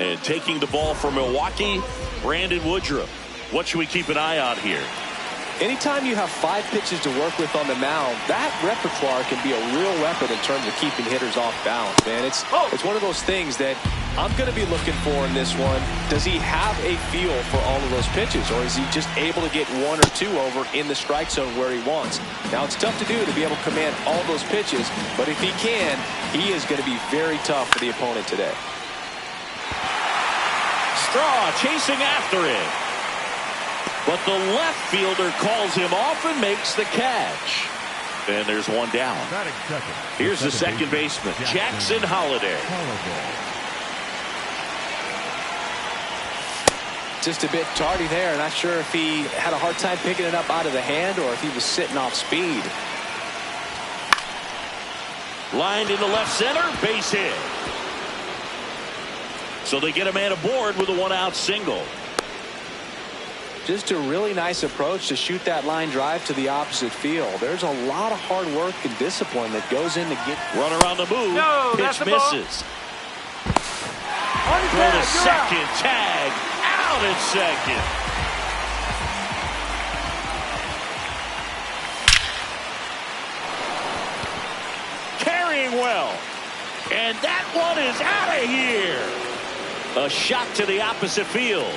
And taking the ball from Milwaukee, Brandon Woodruff. What should we keep an eye on here? Anytime you have 5 pitches to work with on the mound, that repertoire can be a real weapon in terms of keeping hitters off balance, man. It's one of those things that I'm going to be looking for in this one. Does he have a feel for all of those pitches, or is he just able to get 1 or 2 over in the strike zone where he wants? Now, it's tough to do to be able to command all those pitches, but if he can, he is going to be very tough for the opponent today. Straw chasing after it. But the left fielder calls him off and makes the catch. And there's one down. Here's the second baseman, Jackson Holliday. Just a bit tardy there. Not sure if he had a hard time picking it up out of the hand or if he was sitting off speed. Lined into left center, base hit. So they get a man aboard with a 1-out single. Just a really nice approach to shoot that line drive to the opposite field. There's a lot of hard work and discipline that goes into get. Runner on the move. No, pitch misses. Throw to second. Tag. Out at second. Carrying well. And that one is out of here. A shot to the opposite field.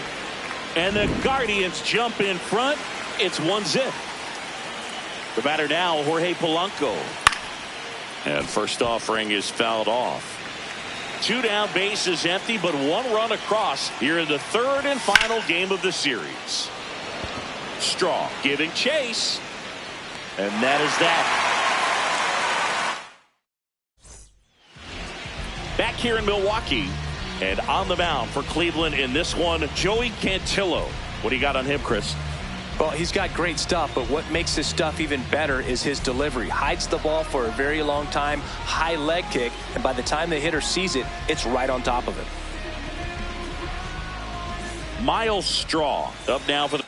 And the Guardians jump in front. It's 1-0. The batter now, Jorge Polanco. And first offering is fouled off. 2 down, bases empty, but 1 run across here in the 3rd and final game of the series. Straw giving chase. And that is that. Back here in Milwaukee. And on the mound for Cleveland in this one, Joey Cantillo. What do you got on him, Chris? Well, he's got great stuff, but what makes his stuff even better is his delivery. Hides the ball for a very long time, high leg kick, and by the time the hitter sees it, it's right on top of him. Myles Straw up now for the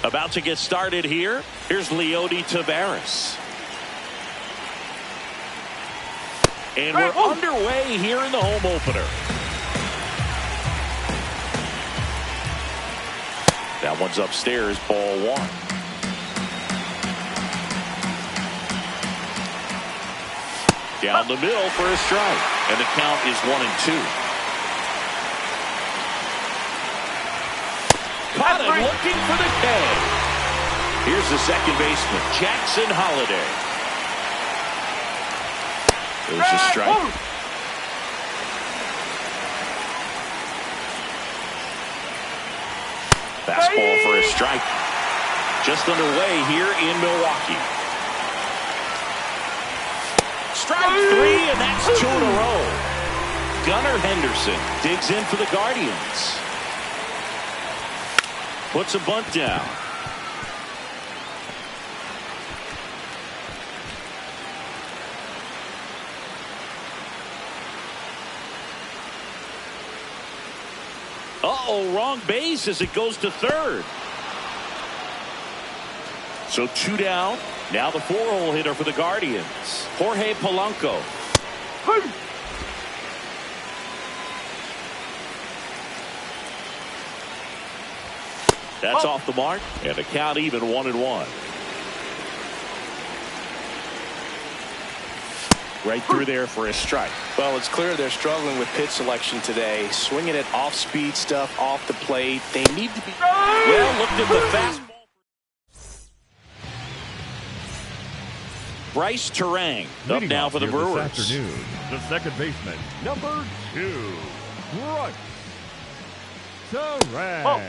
About to get started here. Here's Leody Taveras. And we're underway here in the home opener. That one's upstairs, ball one. Down the middle for a strike. And the count is 1-2. Caught it, looking for the K. Here's the second baseman, Jackson Holliday. There's a strike. Fastball for a strike. Just underway here in Milwaukee. Strike three, and that's 2 in a row. Gunnar Henderson digs in for the Guardians. Puts a bunt down. Uh-oh, wrong base as it goes to third. So 2 down. Now the 4-hole hitter for the Guardians, Jorge Polanco. That's off the mark, and the count even 1-1. Right through there for a strike. Well, it's clear they're struggling with pitch selection today. Swinging it off-speed stuff off the plate. They need to be. Well, looked at the fastball. Bryce Turang up now for the Brewers. This afternoon, the second baseman, number 2, Bryce Turang.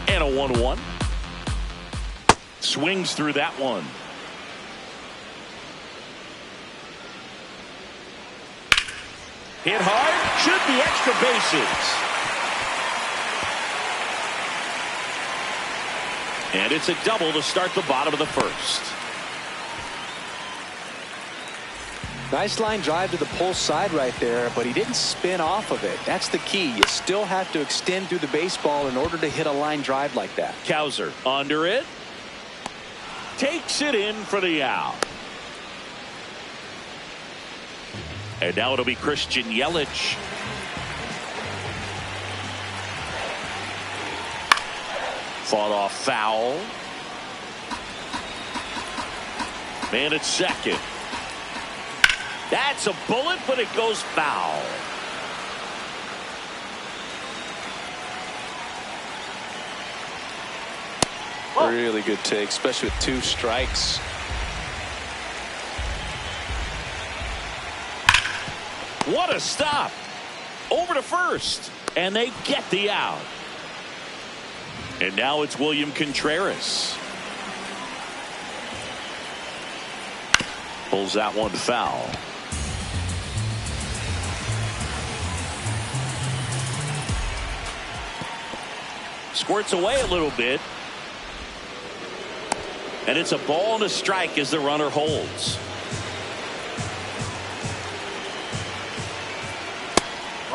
And a 1-1. Swings through that one. Hit hard, should be extra bases. And it's a double to start the bottom of the first. Nice line drive to the pull side right there, but he didn't spin off of it. That's the key. You still have to extend through the baseball in order to hit a line drive like that. Cowser under it. Takes it in for the out. And now it'll be Christian Yelich. Fought off foul. Man at second. That's a bullet, but it goes foul. Really good take, especially with 2 strikes. What a stop. Over to first. And they get the out. And now it's William Contreras. Pulls that one foul. Squirts away a little bit. And it's a ball and a strike as the runner holds.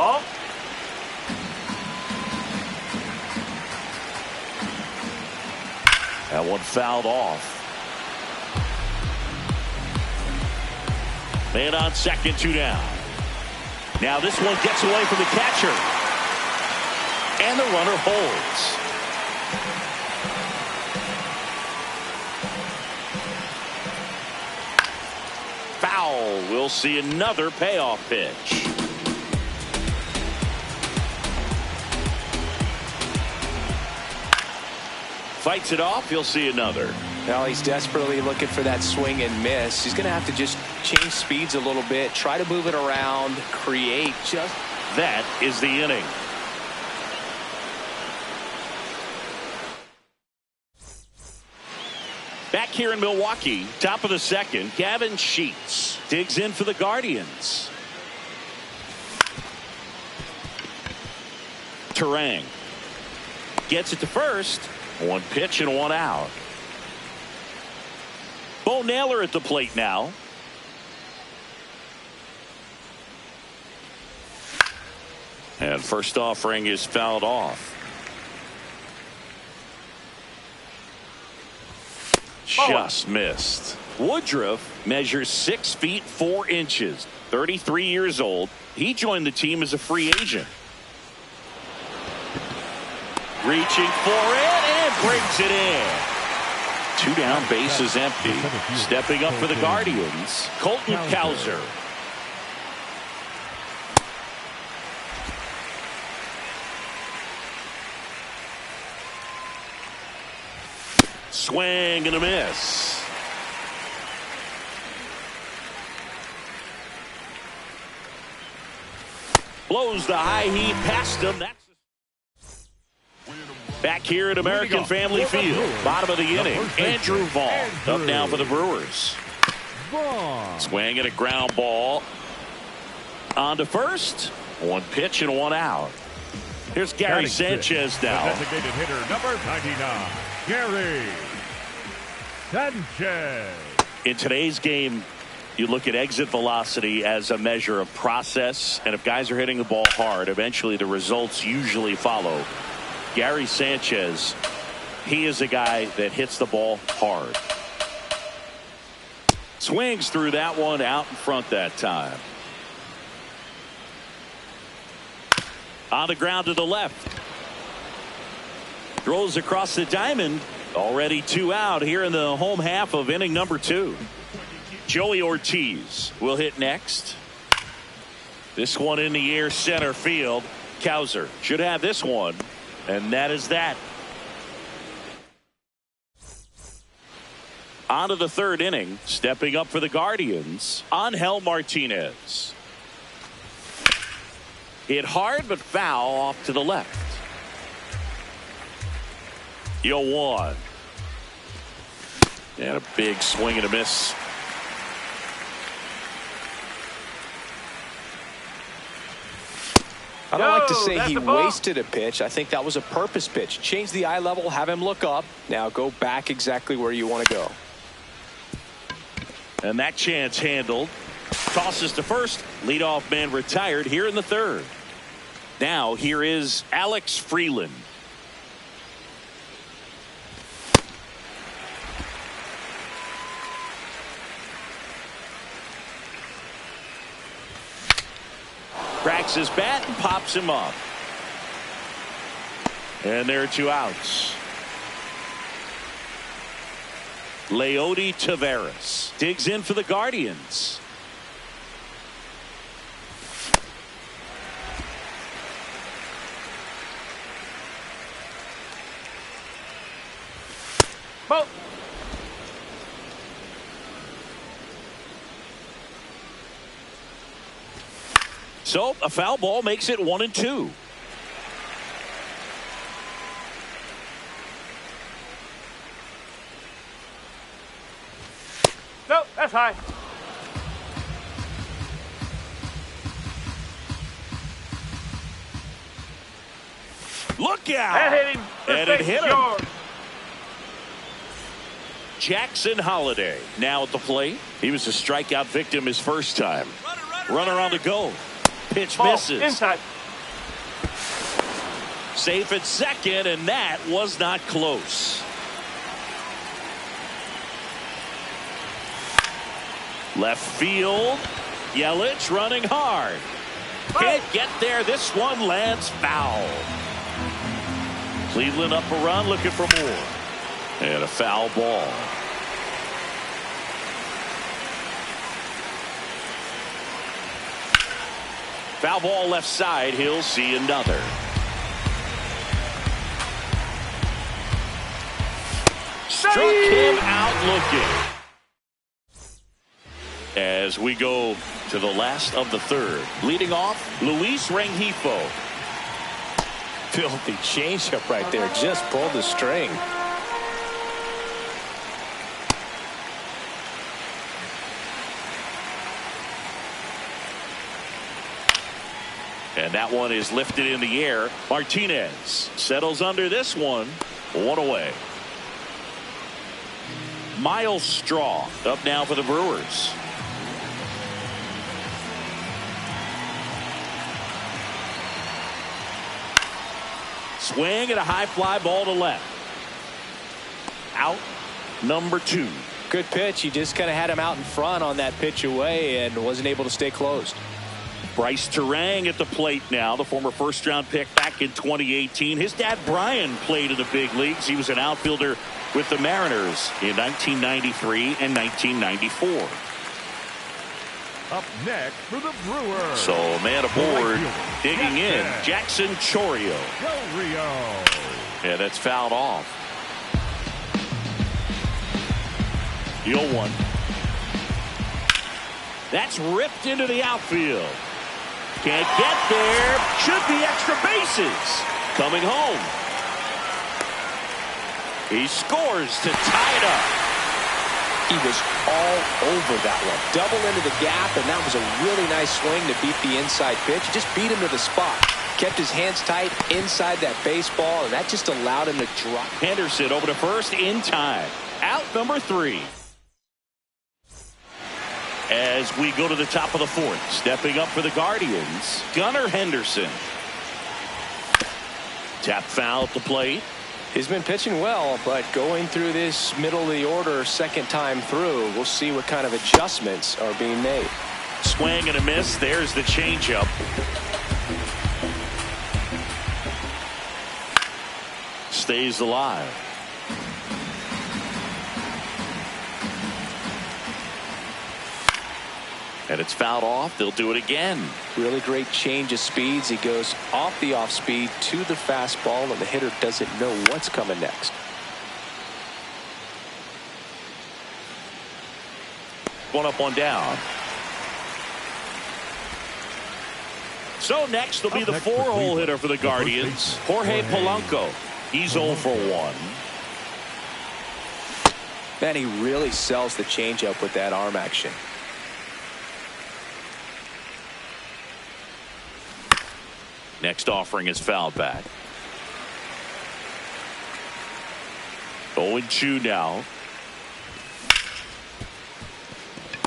Oh. That one fouled off. Man on second, 2 down. Now this one gets away from the catcher. And the runner holds. Foul. We'll see another payoff pitch. Fights it off. You'll see another. Now he's desperately looking for that swing and miss. He's going to have to just change speeds a little bit, try to move it around, create just. That is the inning. Back here in Milwaukee, top of the second, Gavin Sheets digs in for the Guardians. Turang gets it to first. 1 pitch and 1 out. Bo Naylor at the plate now. And first offering is fouled off. Just missed. Woodruff measures 6 feet 4 inches. 33 years old. He joined the team as a free agent. Reaching for it and brings it in. 2 down, bases empty. Stepping up for the Guardians, Colton Cowser. Swing and a miss. Blows the high heat past him. That's back here at American Family Field. Bottom of the inning. Andrew Vaughn up now for the Brewers. Swing and a ground ball. On to first. 1 pitch and 1 out. Here's Gary Sanchez now. Designated hitter number 99, Gary Sanchez. In today's game, you look at exit velocity as a measure of process, and if guys are hitting the ball hard, eventually the results usually follow. Gary Sanchez, he is a guy that hits the ball hard. Swings through that one, out in front that time. On the ground to the left. Throws across the diamond. Already 2 out here in the home half of inning number 2. Joey Ortiz will hit next. This one in the air, center field. Cowser should have this one, and that is that. On to the 3rd inning. Stepping up for the Guardians, Angel Martinez. Hit hard but foul off to the left. 0-1. And a big swing and a miss. I don't like to say he wasted a pitch. I think that was a purpose pitch. Change the eye level, have him look up. Now go back exactly where you want to go. And that chance handled. Tosses to first. Leadoff man retired here in the 3rd. Now here is Alex Freeland. Cracks his bat and pops him up. And there are 2 outs. Leody Taveras digs in for the Guardians. Ball. So a foul ball makes it 1-2. No, that's high. Look out! That hit him. And it hit him. Jackson Holliday now at the plate. He was a strikeout victim his first time. Runner on the go. Pitch Ball. misses. Inside. Safe at second, and that was not close. Left field. Yelich running hard. Can't get there. This one lands foul. Cleveland up a run, looking for more. And a foul ball. Foul ball left side. He'll see another. Struck him out looking. As we go to the last of the 3rd. Leading off, Luis Rengifo. Filthy changeup right there. Just pulled the string. And that one is lifted in the air. Martinez settles under this one. 1 away. Miles Straw up now for the Brewers. Swing and a high fly ball to left. Out number 2. Good pitch. He just kind of had him out in front on that pitch away and wasn't able to stay closed. Bryce Terang at the plate now, the former first-round pick back in 2018. His dad, Brian, played in the big leagues. He was an outfielder with the Mariners in 1993 and 1994. Up next for the Brewers. So, man aboard, digging in, Jackson Chourio. Del Rio. Yeah, that's fouled off. 0-1. That's ripped into the outfield. Can't get there. Should be extra bases. Coming home. He scores to tie it up. He was all over that one. Double into the gap, and that was a really nice swing to beat the inside pitch. He just beat him to the spot. Kept his hands tight inside that baseball, and that just allowed him to drop. Henderson over to first in time. Out number 3. As we go to the top of the 4th, stepping up for the Guardians, Gunnar Henderson. Tap foul at the plate. He's been pitching well, but going through this middle of the order second time through, we'll see what kind of adjustments are being made. Swing and a miss. There's the changeup. Stays alive. And it's fouled off. They'll do it again. Really great change of speeds. He goes off the off speed to the fastball, and the hitter doesn't know what's coming next. One up, one down. So next will be the 4-hole hitter for the Guardians, Jorge Polanco. He's 0 for 1. Man, he really sells the changeup with that arm action. Next offering is fouled back. 0-2 now.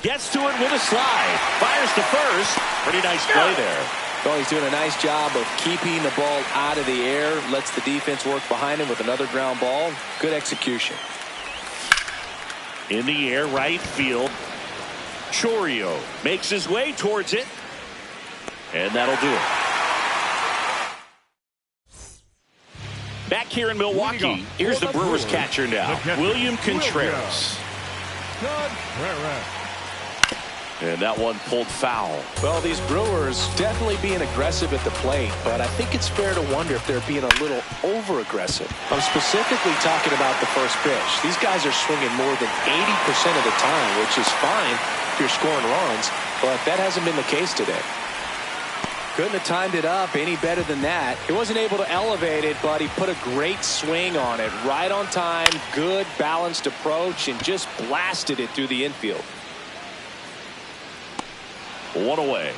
Gets to it with a slide. Fires to first. Pretty nice play there. Well, he's doing a nice job of keeping the ball out of the air. Lets the defense work behind him with another ground ball. Good execution. In the air, right field. Chourio makes his way towards it. And that'll do it. Back here in Milwaukee, here's the Brewers catcher now, William Contreras. And that one pulled foul. Well, these Brewers definitely being aggressive at the plate, but I think it's fair to wonder if they're being a little over-aggressive. I'm specifically talking about the first pitch. These guys are swinging more than 80% of the time, which is fine if you're scoring runs, but that hasn't been the case today. Couldn't have timed it up any better than that. He wasn't able to elevate it, but he put a great swing on it. Right on time, good balanced approach, and just blasted it through the infield. One away.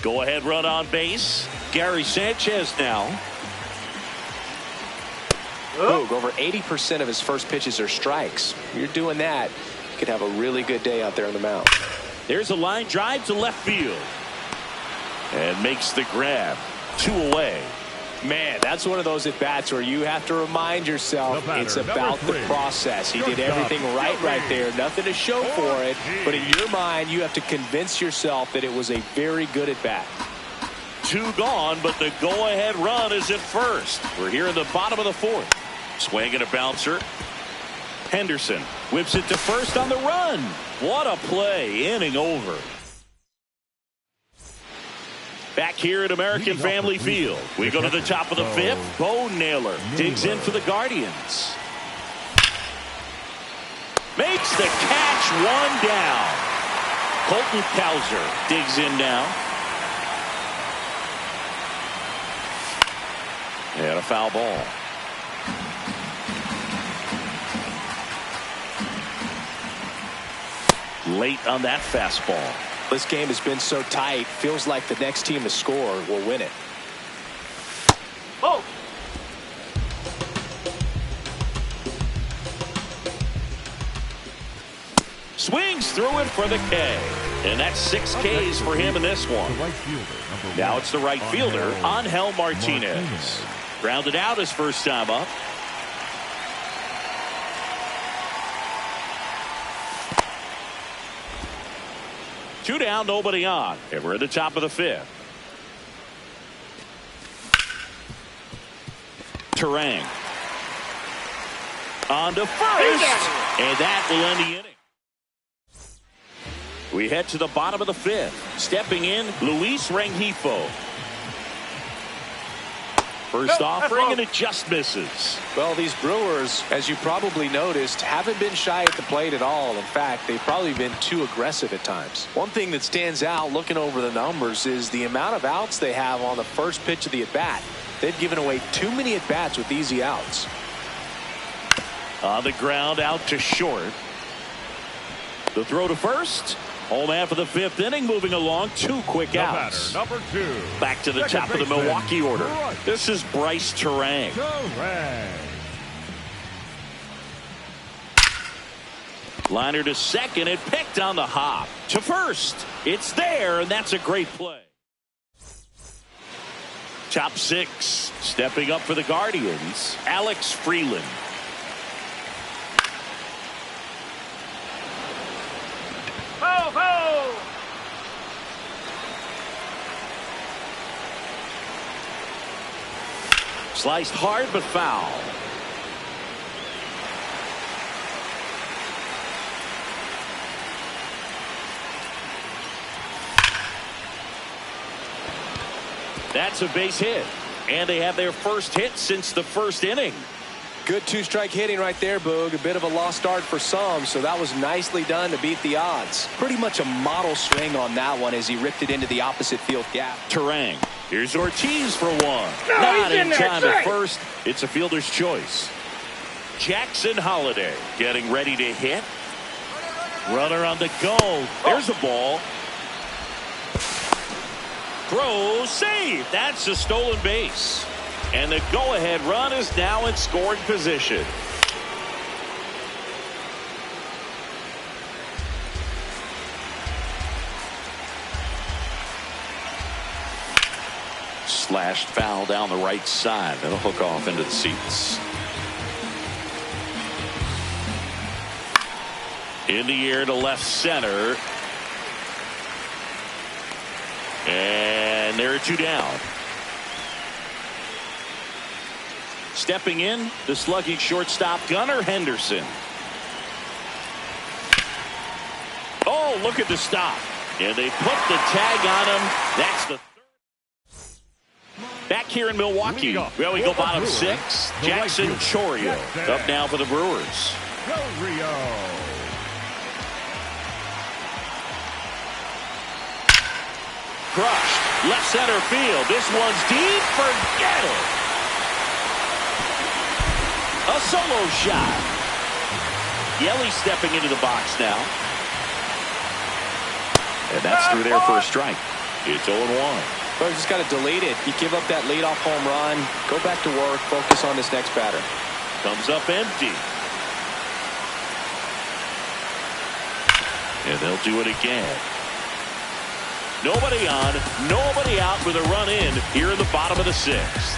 Go ahead run on base. Gary Sanchez now. Boog, over 80% of his first pitches are strikes. You're doing that, you could have a really good day out there on the mound. There's a line drive to left field. And makes the grab. 2 away. Man, that's one of those at-bats where you have to remind yourself it's about the process. He did everything right there. Nothing to show for it. But in your mind, you have to convince yourself that it was a very good at-bat. 2 gone, but the go-ahead run is at first. We're here in the bottom of the 4th. Swing and a bouncer. Henderson whips it to first on the run. What a play. Inning over. Back here at American Family Field, we go to the top of the 5th. Bo Naylor digs in for the Guardians. Makes the catch, 1 down. Colton Cowser digs in now. And a foul ball. Late on that fastball. This game has been so tight, feels like the next team to score will win it. Oh! Swings through it for the K. And that's 6 Ks for him in this one. Now it's the right fielder, Angel Martinez. Grounded out his first time up. Two down, nobody on. And we're at the top of the 5th. Turang. On to first. And that will end the inning. We head to the bottom of the 5th. Stepping in, Luis Rengifo. First offering, and it just misses. Well, these Brewers, as you probably noticed, haven't been shy at the plate at all. In fact, they've probably been too aggressive at times. One thing that stands out looking over the numbers is the amount of outs they have on the first pitch of the at-bat. They've given away too many at-bats with easy outs. On the ground, out to short. The throw to first. Home after the 5th inning, moving along. 2 quick outs. Number 2. Back to the top of the Milwaukee order. This is Bryce Turang. Liner to second, and picked on the hop. To first. It's there, and that's a great play. Top 6. Stepping up for the Guardians, Alex Freeland. Sliced hard but foul. That's a base hit. And they have their first hit since the first inning. Good 2-strike hitting right there, Boog. A bit of a lost start for some, so that was nicely done to beat the odds. Pretty much a model swing on that one as he ripped it into the opposite field gap. Turang. Here's Ortiz for one. Not in time at first. It's a fielder's choice. Jackson Holliday getting ready to hit. Runner on the go. There's a ball. Throw, save. That's a stolen base. And the go-ahead run is now in scoring position. Slashed foul down the right side. That'll hook off into the seats. In the air to left center. And there are 2 down. Stepping in, the slugging shortstop, Gunnar Henderson. Oh, look at the stop. And they put the tag on him. That's the third. Back here in Milwaukee, well, we go bottom 6. Jackson Chourio up now for the Brewers. Crushed. Left center field. This one's deep. Forget it. A solo shot. Yelly stepping into the box now. And that's through there for a strike. It's 0-1. Well, you just got to delete it. You give up that leadoff home run. Go back to work. Focus on this next batter. Comes up empty. And they'll do it again. Nobody on, nobody out with a run in here in the bottom of the 6th.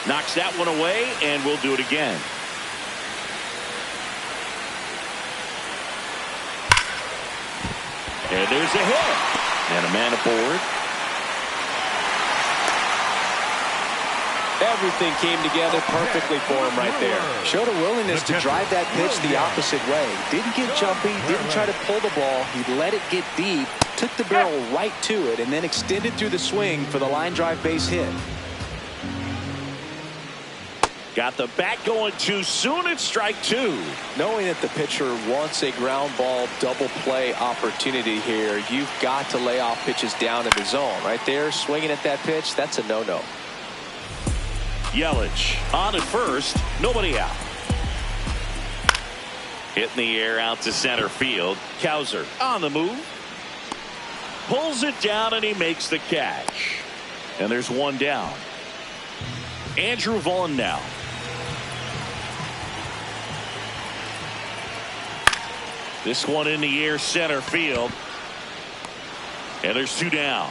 Knocks that one away, and we'll do it again. And there's a hit. And a man aboard. Everything came together perfectly for him right there. Showed a willingness to drive that pitch the opposite way. Didn't get jumpy, didn't try to pull the ball. He let it get deep, took the barrel right to it, and then extended through the swing for the line drive base hit. Got the bat going too soon. It's strike 2. Knowing that the pitcher wants a ground ball double play opportunity here, you've got to lay off pitches down in the zone. Right there, swinging at that pitch, that's a no-no. Yelich on at first, nobody out. Hit in the air out to center field. Cowser on the move. Pulls it down and he makes the catch. And there's one down. Andrew Vaughn now. This one in the air, center field. And there's 2 down.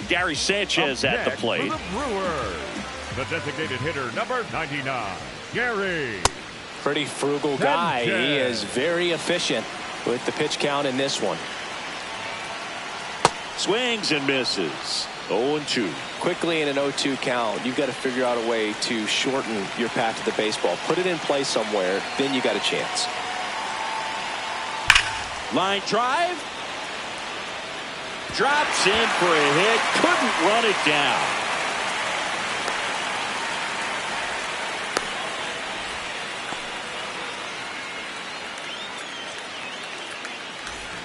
Gary Sanchez at the plate. For the Brewers, the designated hitter, number 99, Gary. Pretty frugal guy. He is very efficient with the pitch count in this one. Swings and misses. 0-2. Quickly in an 0-2 count, you've got to figure out a way to shorten your path to the baseball. Put it in play somewhere, then you got a chance. Line drive. Drops in for a hit. Couldn't run it down.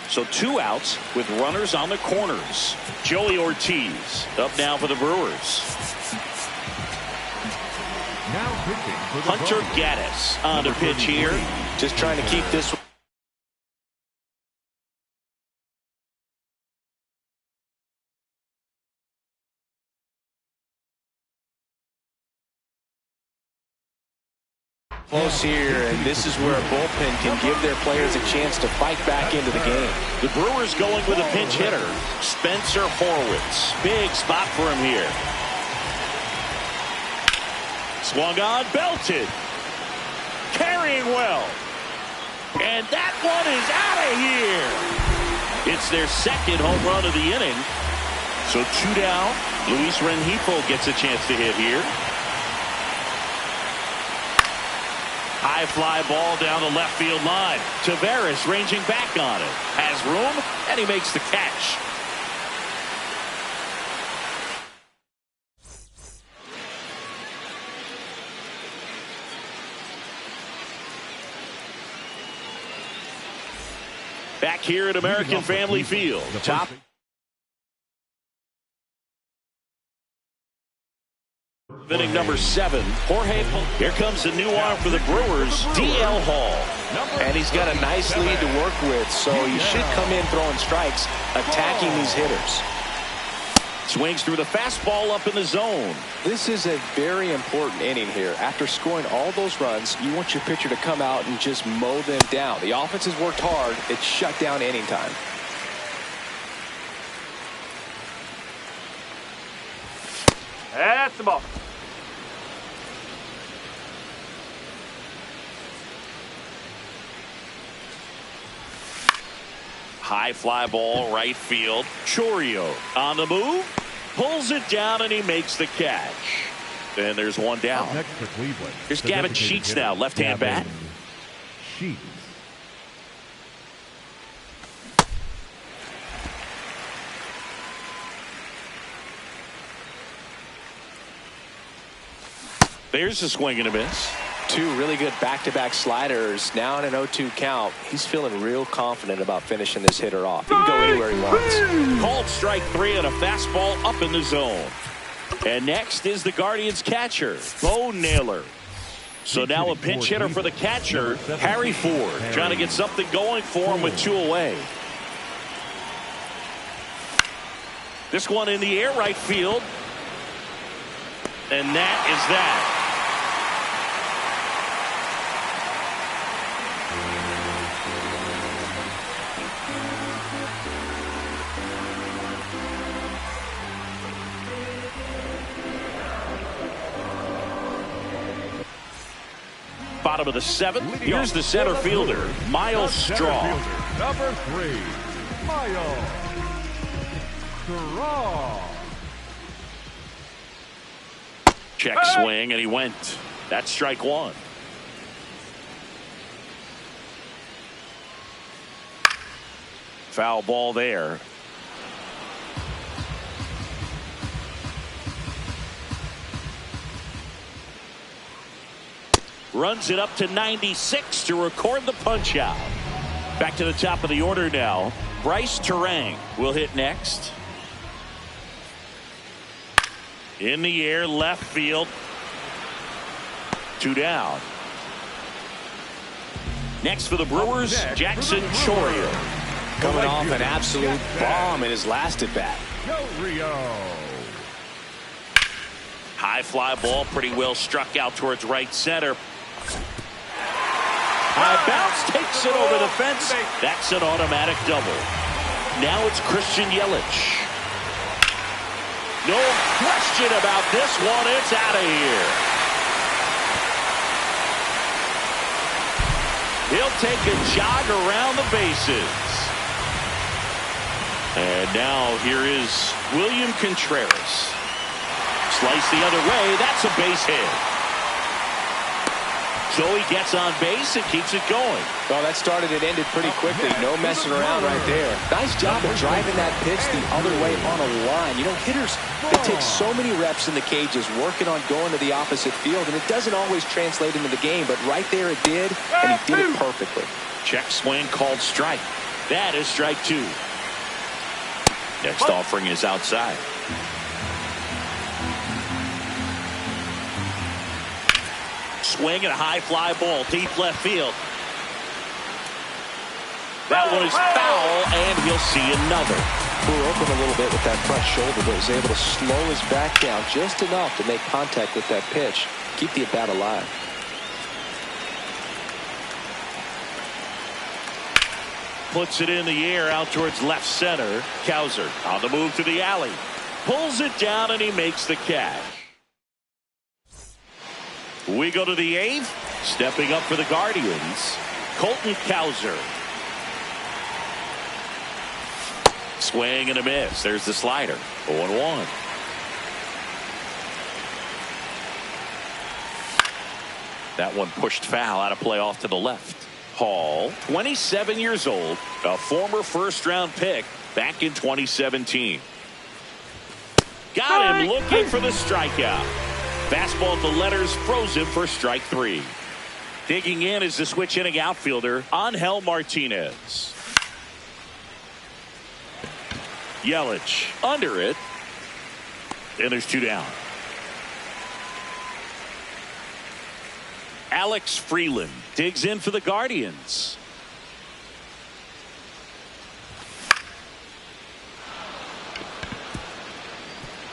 So 2 outs with runners on the corners. Joey Ortiz up now for the Brewers. Now pitching for the Hunter Brewers, Gaddis on the pitch here. Just trying to keep this close here, and this is where a bullpen can give their players a chance to fight back into the game. The Brewers going with a pinch hitter, Spencer Horwitz. Big spot for him here. Swung on, belted. Carrying well. And that one is out of here. It's their second home run of the inning. So 2 down. Luis Rengifo gets a chance to hit here. High fly ball down the left field line. Taveras ranging back on it. Has room, and he makes the catch. Back here at American Family Field. Top. Inning number 7, Jorge. Here comes the new arm for the Brewers, DL Hall. And he's got a nice lead to work with, so he should come in throwing strikes, attacking these hitters. Swings through the fastball up in the zone. This is a very important inning here. After scoring all those runs, you want your pitcher to come out and just mow them down. The offense has worked hard. It's shut down inning time. That's the ball. High fly ball, right field. Chourio on the move. Pulls it down, and he makes the catch. And there's 1 down. Next for Cleveland. Here's the Gavin designated Sheets hitter, now, left-hand bat. Gavin Sheets. There's a swing and a miss. 2 really good back-to-back sliders. Now in an 0-2 count, he's feeling real confident about finishing this hitter off. He can go anywhere he wants. Called strike 3 on a fastball up in the zone. And next is the Guardians catcher, Bo Naylor. So now a pinch hitter for the catcher, Harry Ford, trying to get something going for him with 2 away. This one in the air, right field. And that is that. Bottom of the 7th. Here's the center fielder, Miles Straw. Number 3, Miles Straw. Check swing, and he went. That's strike 1. Foul ball there. Runs it up to 96 to record the punch out. Back to the top of the order now. Bryce Turang will hit next. In the air, left field. 2 down. Next for the Brewers, Jackson Chourio. Coming off an absolute bomb in his last at bat. Joe Rio. High High fly ball pretty well struck out towards right center. High bounce takes it over the fence. That's an automatic double. Now it's Christian Yelich. No question about this one. It's out of here. He'll take a jog around the bases. And now here is William Contreras. Slice the other way. That's a base hit. Joey gets on base and keeps it going. Well, that started and ended pretty quickly. No messing around right there. Nice job of driving that pitch the other way on a line. You know, hitters, they take so many reps in the cages working on going to the opposite field, and it doesn't always translate into the game, but right there it did, and he did it perfectly. Check swing called strike. That is strike two. Next offering is outside. Swing and a high fly ball deep left field. That one is foul, and he'll see another. Blew open a little bit with that front shoulder, but was able to slow his back down just enough to make contact with that pitch. Keep the at-bat alive. Puts it in the air out towards left center. Cowser on the move to the alley. Pulls it down, and he makes the catch. We go to the eighth. Stepping up for the Guardians, Colton Cowser. Swing and a miss. There's the slider. 0-1. That one pushed foul out of play off to the left. Hall, 27 years old, a former first-round pick back in 2017. Got him looking for the strikeout. Fastball at the letters, froze him for strike three. Digging in is the switch hitting outfielder, Angel Martinez. Yelich under it. And there's two down. Alex Freeland digs in for the Guardians.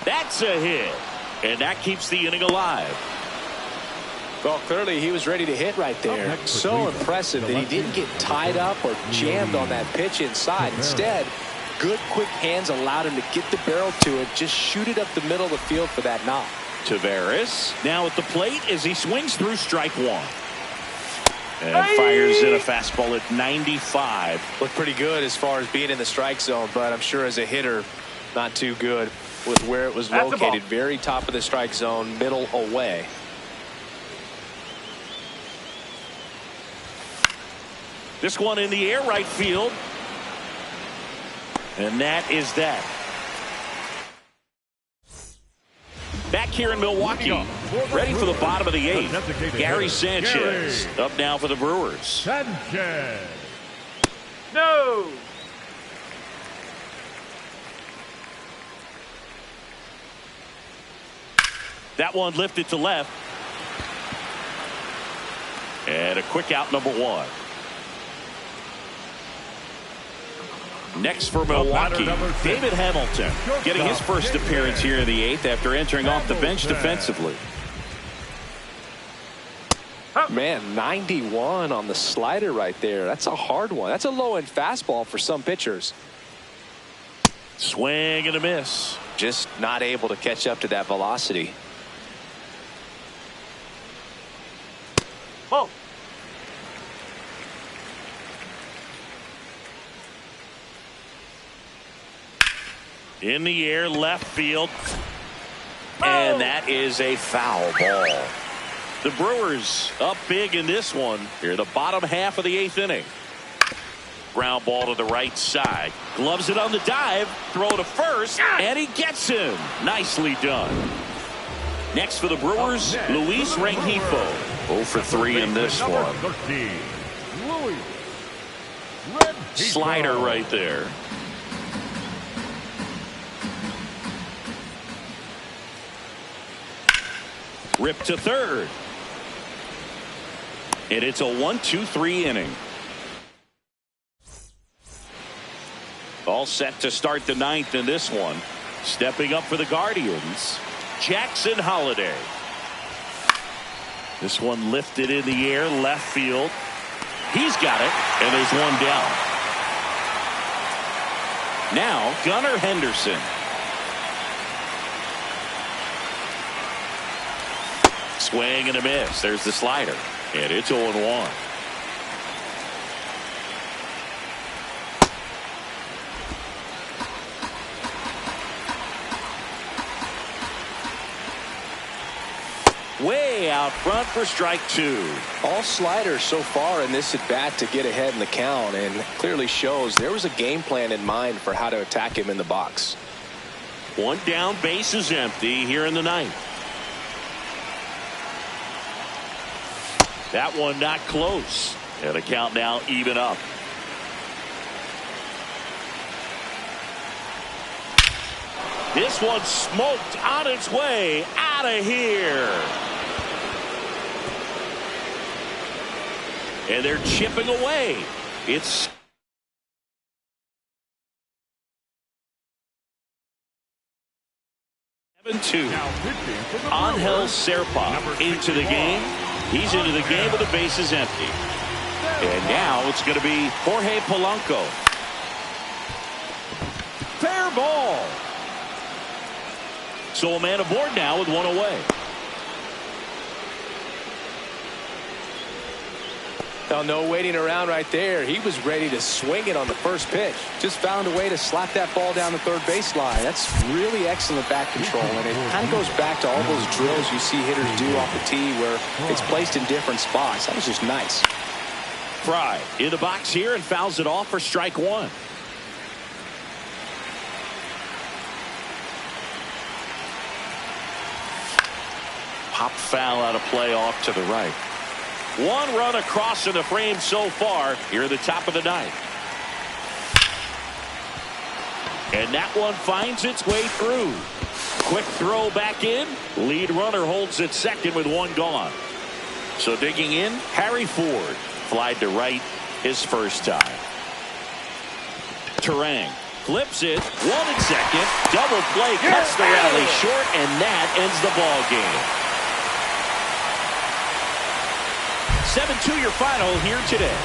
That's a hit. And that keeps the inning alive. Well, clearly he was ready to hit right there. So impressive that he didn't get tied up or jammed on that pitch inside. Instead, good quick hands allowed him to get the barrel to it, just shoot it up the middle of the field for that knock. Taveras now at the plate as he swings through strike one. And fires in a fastball at 95. Looked pretty good as far as being in the strike zone, but I'm sure as a hitter, not too good with where it was located. Very top of the strike zone, middle away. This one in the air right field. And that is that. Back here in Milwaukee, ready for the bottom of the eighth. Gary Sanchez up now for the Brewers. Sanchez. No. That one lifted to left. And a quick out, number one. Next for Milwaukee, David Hamilton getting his first appearance here in the eighth after entering off the bench defensively. Man, 91 on the slider right there. That's a hard one. That's a low-end fastball for some pitchers. Swing and a miss. Just not able to catch up to that velocity. Oh. In the air, left field. And that is a foul ball. The Brewers up big in this one. Here, the bottom half of the eighth inning. Ground ball to the right side. Gloves it on the dive. Throw to first. And he gets him. Nicely done. Next for the Brewers, Luis Rengifo. 0 for 3 in this one. Slider right there. Rip to third. And it's a 1-2-3 inning. All set to start the ninth in this one. Stepping up for the Guardians, Jackson Holliday. This one lifted in the air, left field. He's got it, and there's one down. Now, Gunnar Henderson. Swing and a miss. There's the slider, and it's 0-1. Way out front for strike 2. All sliders so far in this at bat to get ahead in the count, and clearly shows there was a game plan in mind for how to attack him in the box. One down, base is empty here in the ninth. That one not close. And the count now even up. This one smoked on its way out of here. And they're chipping away. It's Angel Serpa into the game. He's into the game with the bases empty. And now it's going to be Jorge Polanco. Fair ball. So a man aboard now with one away. Now, no waiting around right there. He was ready to swing it on the first pitch. Just found a way to slap that ball down the third baseline. That's really excellent bat control, and it kind of goes back to all those drills you see hitters do off the tee where it's placed in different spots. That was just nice. Fry in the box here and fouls it off for strike 1. Pop foul out of play off to the right. One run across in the frame so far here at the top of the ninth. And that one finds its way through. Quick throw back in. Lead runner holds at second with one gone. So digging in, Harry Ford. Flied to right his first time. Turang flips it. One at second. Double play cuts the rally short, and that ends the ball game. 7-2 your final here today.